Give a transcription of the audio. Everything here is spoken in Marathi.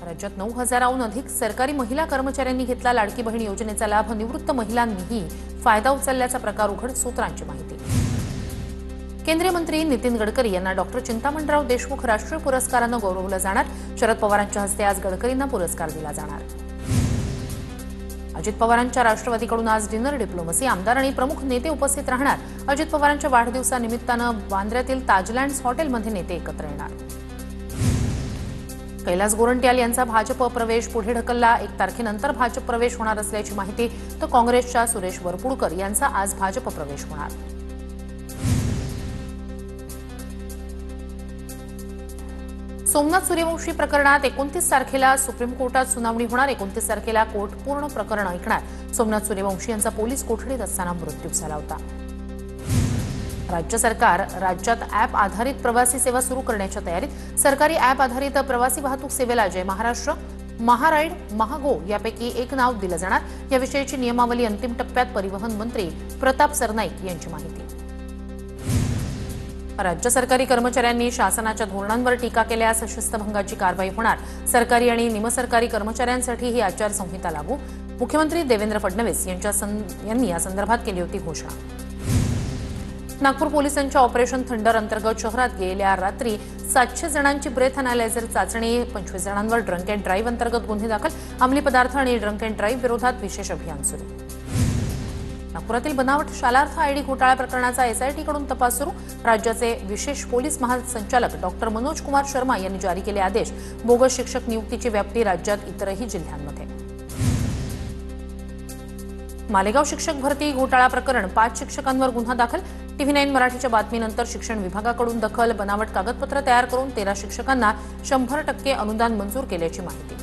राज्यात 9,000हून अधिक सरकारी महिला कर्मचाऱ्यांनी घेतला लाडकी बहीण योजनेचा लाभ. निवृत्त महिलांनीही फायदा उचलल्याचा प्रकार उघड. सूत्रांची माहिती. केंद्रीय मंत्री नितीन गडकरी यांना डॉक्टर चिंतामणराव देशमुख राष्ट्रीय पुरस्कारानं गौरवलं जाणार. शरद पवारांच्या हस्ते आज गडकरींना पुरस्कार दिला जाणार. अजित पवारांच्या राष्ट्रवादीकडून आज डिनर डिप्लोमसी. आमदार आणि प्रमुख नेते उपस्थित राहणार. अजित पवारांच्या वाढदिवसानिमित्तानं बांद्र्यातील ताजलँड्स हॉटेलमध्ये नेते एकत्र येणार. कैलास गोरंट्याल यांचा भाजप प्रवेश पुढे ढकलला. 1 तारखेनंतर भाजप प्रवेश होणार असल्याची माहिती. तर काँग्रेसच्या सुरेश वरपुडकर यांचा आज भाजप प्रवेश होणार. सोमनाथ सूर्यवंशी प्रकरणात 29 तारखेला सुप्रीम कोर्टात सुनावणी होणार. 29 तारखेला कोर्ट पूर्ण प्रकरण ऐकणार. सोमनाथ सूर्यवंशी यांचा पोलीस कोठडीत असताना मृत्यू झाला होता. राज्य सरकार राज्यात ॲप आधारित प्रवासी सेवा सुरू करण्याच्या तयारीत. सरकारी ॲप आधारित प्रवासी वाहतूक सेवेला जय महाराष्ट्र, महाराईड, महागो यापैकी एक नाव दिलं जाणार. याविषयीची नियमावली अंतिम टप्प्यात. परिवहन मंत्री प्रताप सरनाईक यांची माहिती. राज्य सरकारी कर्मचाऱ्यांनी शासनाच्या धोरणांवर टीका केल्यास शिस्तभंगाची कारवाई होणार. सरकारी आणि निमसरकारी कर्मचाऱ्यांसाठी ही आचारसंहिता लागू. मुख्यमंत्री देवेंद्र फडणवीस यांनी या संदर्भात केली होती घोषणा. नागपूर पोलिसांच्या ऑपरेशन थंडर अंतर्गत शहरात गेल्या रात्री 700 जणांची ब्रेथ अॅनालायझर चाचणी. 25 जणांवर ड्रंक अँड ड्राईव्ह अंतर्गत गुन्हे दाखल. अंमली पदार्थ आणि ड्रंक अँड ड्राईव्ह विरोधात विशेष अभियान सुरू. नागपुरातील बनावट शालार्थ आयडी घोटाळा प्रकरणाचा एसआयटीकडून तपास सुरू. राज्याचे विशेष पोलीस महासंचालक डॉक्टर मनोज कुमार शर्मा यांनी जारी केले आदेश. बोगस शिक्षक नियुक्तीची व्याप्ती राज्यात इतरही जिल्ह्यांमध्ये. मालेगाव शिक्षक भरती घोटाळा प्रकरण. 5 शिक्षकांवर गुन्हा दाखल. TV9 मराठीच्या बातमीनंतर शिक्षण विभागाकडून दखल. बनावट कागदपत्र तयार करून 13 शिक्षकांना 100% अनुदान मंजूर केल्याची माहिती.